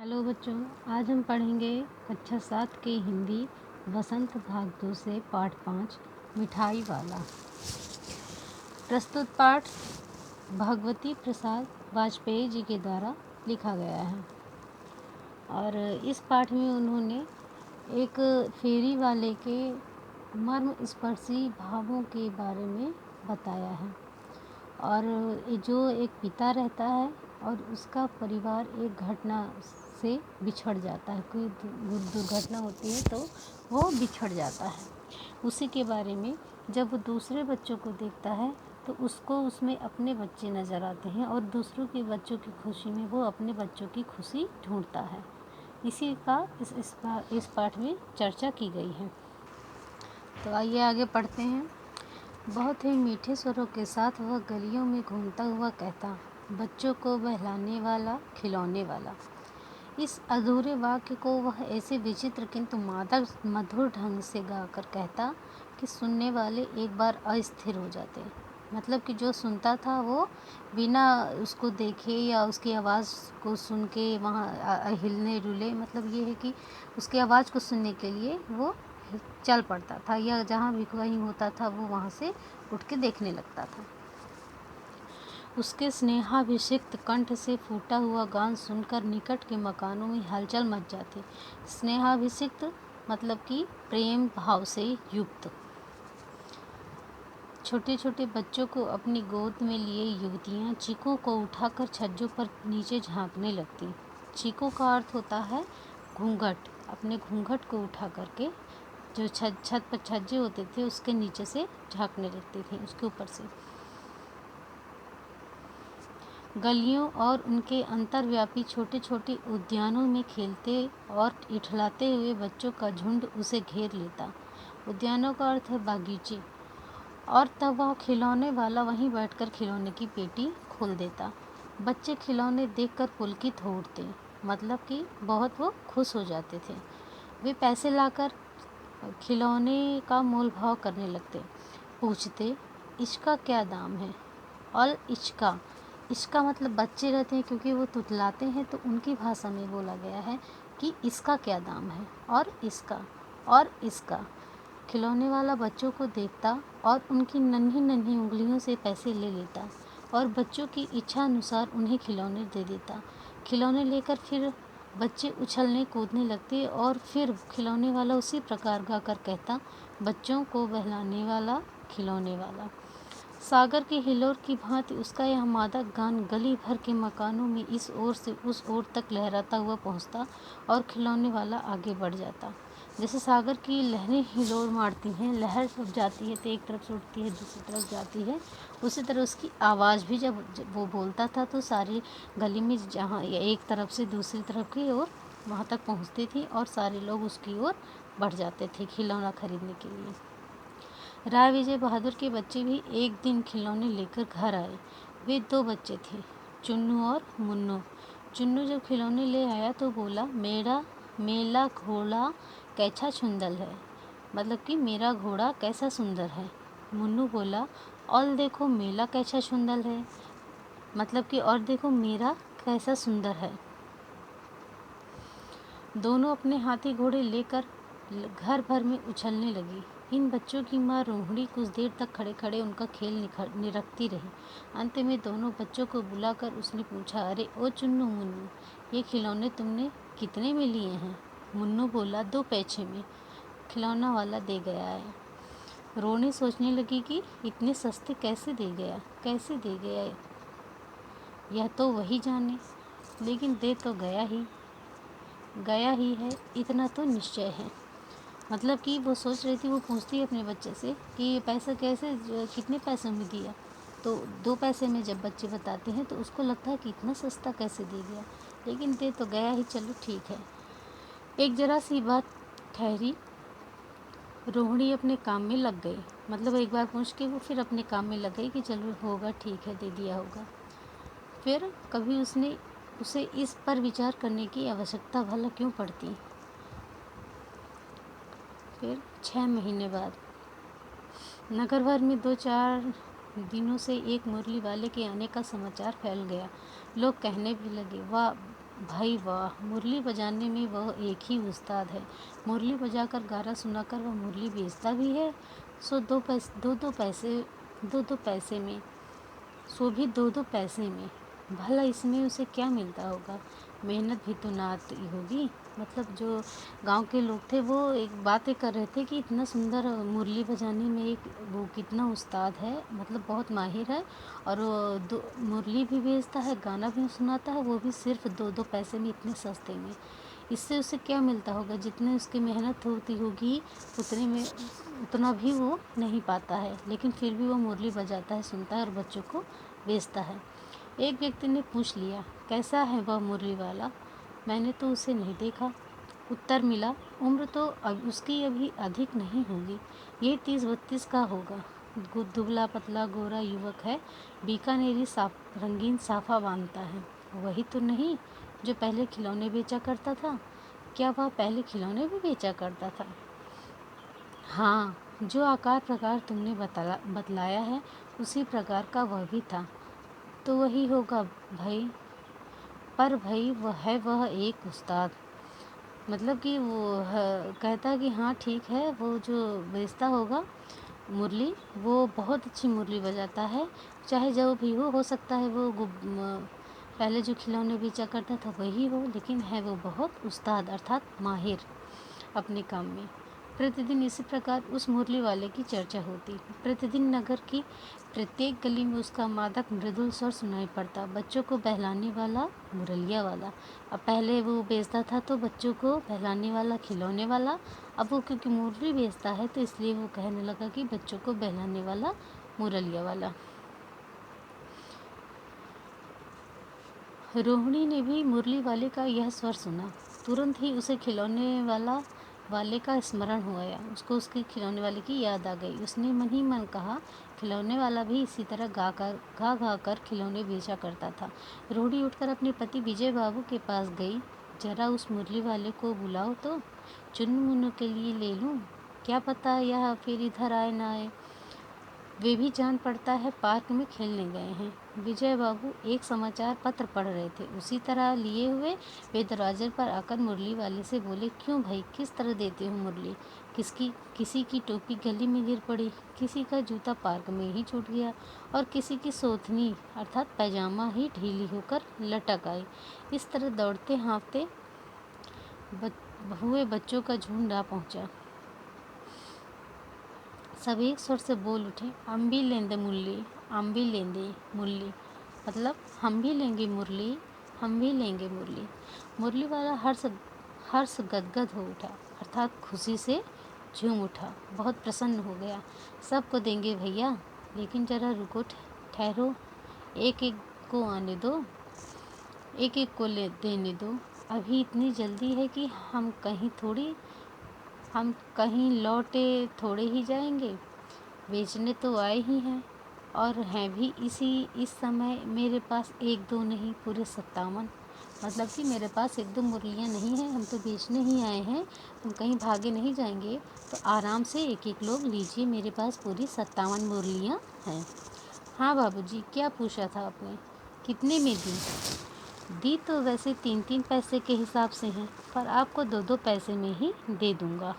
Hello बच्चों, आज हम पढ़ेंगे कक्षा 7 की हिंदी वसंत भाग 2 से पाठ 5 मिठाई वाला। प्रस्तुत पाठ भगवती प्रसाद वाजपेयी जी के द्वारा लिखा गया है और इस पाठ में उन्होंने एक फेरी वाले के मर्म स्पर्शी भावों के बारे में बताया है और जो एक पिता रहता है और उसका परिवार एक घटना से बिछड़ जाता है, कोई दुर्घटना होती है तो वो बिछड़ जाता है। उसी के बारे में जब वो दूसरे बच्चों को देखता है तो उसको उसमें अपने बच्चे नज़र आते हैं और दूसरों के बच्चों की खुशी में वो अपने बच्चों की खुशी ढूंढता है। इसी का इस पाठ में चर्चा की गई है। तो आइए आगे पढ़ते हैं। बहुत ही मीठे स्वरों के साथ वह गलियों में घूमता हुआ कहता, बच्चों को बहलाने वाला, खिलौने वाला। इस अधूरे वाक्य को वह ऐसे विचित्र किंतु मादक मधुर ढंग से गाकर कहता कि सुनने वाले एक बार अस्थिर हो जाते। मतलब कि जो सुनता था वो बिना उसको देखे या उसकी आवाज़ को सुन के वहाँ हिलने डुले, मतलब ये है कि उसकी आवाज़ को सुनने के लिए वो चल पड़ता था या जहाँ भी कहीं होता था वो वहाँ से उठ के देखने लगता था। उसके स्नेहाभिषिक्त कंठ से फूटा हुआ गान सुनकर निकट के मकानों में हलचल मच जाती। स्नेहाभिषिक्त मतलब कि प्रेम भाव से युक्त। छोटे छोटे बच्चों को अपनी गोद में लिए युवतियाँ चीकों को उठाकर छज्जों पर नीचे झांकने लगती। चीकों का अर्थ होता है घूंघट। अपने घूंघट को उठा करके जो छत पर छज्जे होते थे उसके नीचे से झांकने लगती थी, उसके ऊपर से। गलियों और उनके अंतर्व्यापी छोटे छोटे उद्यानों में खेलते और इठलाते हुए बच्चों का झुंड उसे घेर लेता। उद्यानों का अर्थ है बागीचे। और तब वह खिलौने वाला वहीं बैठकर खिलौने की पेटी खोल देता। बच्चे खिलौने देखकर पुलकित हो उठते, मतलब कि बहुत वो खुश हो जाते थे। वे पैसे लाकर खिलौने का मोल भाव करने लगते। पूछते, इसका क्या दाम है? और इसका मतलब बच्चे रहते हैं क्योंकि वो तुतलाते हैं, तो उनकी भाषा में बोला गया है कि इसका क्या दाम है और इसका। खिलौने वाला बच्चों को देखता और उनकी नन्ही नन्ही उंगलियों से पैसे ले लेता और बच्चों की इच्छा अनुसार उन्हें खिलौने दे देता। खिलौने लेकर फिर बच्चे उछलने कूदने लगते और फिर खिलौने वाला उसी प्रकार गाकर कहता, बच्चों को बहलाने वाला, खिलौने वाला। सागर की हिलोर की भांति उसका यह मादक गान गली भर के मकानों में इस ओर से उस ओर तक लहराता हुआ पहुंचता और खिलौने वाला आगे बढ़ जाता। जैसे सागर की लहरें हिलोर मारती हैं, लहर जब जाती है तो एक तरफ से उठती है दूसरी तरफ जाती है, उसी तरह उसकी आवाज़ भी जब वो बोलता था तो सारी गली में जहाँ एक तरफ से दूसरी तरफ की ओर वहाँ तक पहुँचती थी और सारे लोग उसकी ओर बढ़ जाते थे खिलौना खरीदने के लिए। राय विजय बहादुर के बच्चे भी एक दिन खिलौने लेकर घर आए। वे 2 बच्चे थे, चुन्नू और मुन्नू। चुन्नू जब खिलौने ले आया तो बोला, मेला घोड़ा कैसा सुंदर है, मतलब कि मेरा घोड़ा कैसा सुंदर है। मुन्नू बोला, और देखो मेला कैसा सुंदर है, मतलब कि और देखो मेरा कैसा सुंदर है। दोनों अपने हाथी घोड़े लेकर घर भर में उछलने लगी। इन बच्चों की माँ रोहिणी कुछ देर तक खड़े खड़े उनका खेल निरखती रही। अंत में दोनों बच्चों को बुलाकर उसने पूछा, अरे ओ चुन्नू मुन्नू, ये खिलौने तुमने कितने में लिए हैं? मुन्नू बोला, 2 पैसे में। खिलौना वाला दे गया है। रोहिणी सोचने लगी कि इतने सस्ते कैसे दे गया, यह तो वही जाने, लेकिन दे तो गया ही है, इतना तो निश्चय है। मतलब कि वो सोच रही थी, वो पूछती है अपने बच्चे से कि ये पैसा कितने पैसों में दिया, तो 2 पैसे में जब बच्चे बताते हैं तो उसको लगता है कि इतना सस्ता कैसे दे गया, लेकिन दे तो गया ही, चलो ठीक है। एक जरा सी बात ठहरी, रोहिणी अपने काम में लग गई। मतलब एक बार पूछ के वो फिर अपने काम में लग गई कि चलो होगा, ठीक है, दे दिया होगा। फिर कभी उसे इस पर विचार करने की आवश्यकता भला क्यों पड़ती। फिर 6 महीने बाद नगर भर में 2-4 दिनों से एक मुरली वाले के आने का समाचार फैल गया। लोग कहने भी लगे, वाह भाई वाह, मुरली बजाने में वह एक ही उस्ताद है। मुरली बजाकर गाना सुनाकर वह मुरली बेचता भी है। सो दो दो पैसे में, सो भी दो दो पैसे में। भला इसमें उसे क्या मिलता होगा? मेहनत भी तो ना आती होगी। मतलब जो गांव के लोग थे वो एक बातें कर रहे थे कि इतना सुंदर मुरली बजाने में एक वो कितना उस्ताद है, मतलब बहुत माहिर है। और वो मुरली भी बेचता है, गाना भी सुनाता है, वो भी सिर्फ दो दो पैसे में, इतने सस्ते में। इससे उसे क्या मिलता होगा? जितने उसकी मेहनत होती होगी उतने में उतना भी वो नहीं पाता है, लेकिन फिर भी वो मुरली बजाता है, सुनता है और बच्चों को बेचता है। एक व्यक्ति ने पूछ लिया, कैसा है वह मुरली वाला? मैंने तो उसे नहीं देखा। उत्तर मिला, उम्र तो अब उसकी अभी अधिक नहीं होगी, ये 30-32 का होगा। दुबला पतला गोरा युवक है, बीकानेरी रंगीन साफा बांधता है। वही तो नहीं जो पहले खिलौने बेचा करता था? क्या वह पहले खिलौने भी बेचा करता था? हाँ, जो आकार प्रकार तुमने बतलाया है उसी प्रकार का वह भी था। तो वही होगा भाई। पर भाई वह एक उस्ताद, मतलब कि वो कहता कि हाँ ठीक है, वो जो बेचता होगा मुरली वो बहुत अच्छी मुरली बजाता है। चाहे जो भी हो सकता है वो पहले जो खिलौने बेचा करता था वही हो, लेकिन है वो बहुत उस्ताद अर्थात माहिर अपने काम में। प्रतिदिन इसी प्रकार उस मुरली वाले की चर्चा होती। प्रतिदिन नगर की प्रत्येक गली में उसका मादक मृदुल स्वर सुनाई पड़ता। बच्चों को बहलाने वाला मुरलिया वाला। अब पहले वो बेचता था तो बच्चों को बहलाने वाला खिलौने वाला। अब वो क्योंकि मुरली बेचता है तो इसलिए वो कहने लगा कि बच्चों को बहलाने वाला मुरलिया वाला। रोहिणी ने भी मुरली वाले का यह स्वर सुना। तुरंत ही उसे खिलौने वाले का स्मरण हो आया। उसको उसके खिलौने वाले की याद आ गई। उसने मन ही मन कहा, खिलौने वाला भी इसी तरह गा कर खिलौने बेचा करता था। रोहिणी उठकर अपने पति विजय बाबू के पास गई। जरा उस मुरली वाले को बुलाओ तो चुन्नू मुन्नू के लिए ले लूं। क्या पता यह फिर इधर आए ना आए। वे भी जान पड़ता है पार्क में खेलने गए हैं। विजय बाबू एक समाचार पत्र पढ़ रहे थे। उसी तरह लिए हुए वे दरवाजे पर आकर मुरली वाले से बोले, क्यों भाई, किस तरह देते हो मुरली? किसी की टोपी गली में गिर पड़ी, किसी का जूता पार्क में ही छूट गया और किसी की सोथनी अर्थात पैजामा ही ढीली होकर लटक आई। इस तरह दौड़ते हाँफते हुए बच्चों का झुंड आ पहुँचा। सब एक स्वर से बोल उठे, हम भी लेंदे मुरली, हम भी लेंदे मुरली। मतलब हम भी लेंगे मुरली, हम भी लेंगे मुरली। मुरली वाला हर्ष गदगद हो उठा, अर्थात खुशी से झूम उठा, बहुत प्रसन्न हो गया। सबको देंगे भैया, लेकिन जरा रुको, ठहरो, एक एक को आने दो, एक एक को देने दो। अभी इतनी जल्दी है कि हम कहीं लौटे थोड़े ही जाएंगे। बेचने तो आए ही हैं, और हैं भी इस समय मेरे पास एक दो नहीं, पूरे 57। मतलब कि मेरे पास एक दो मुरलियाँ नहीं हैं, हम तो बेचने ही आए हैं, हम कहीं भागे नहीं जाएंगे। तो आराम से एक एक लोग लीजिए, मेरे पास पूरी 57 मुरलियाँ हैं। हाँ बाबूजी, क्या पूछा था आपने? कितने में दी? दी तो वैसे 3-3 पैसे के हिसाब से हैं, पर आपको 2-2 पैसे में ही दे दूँगा।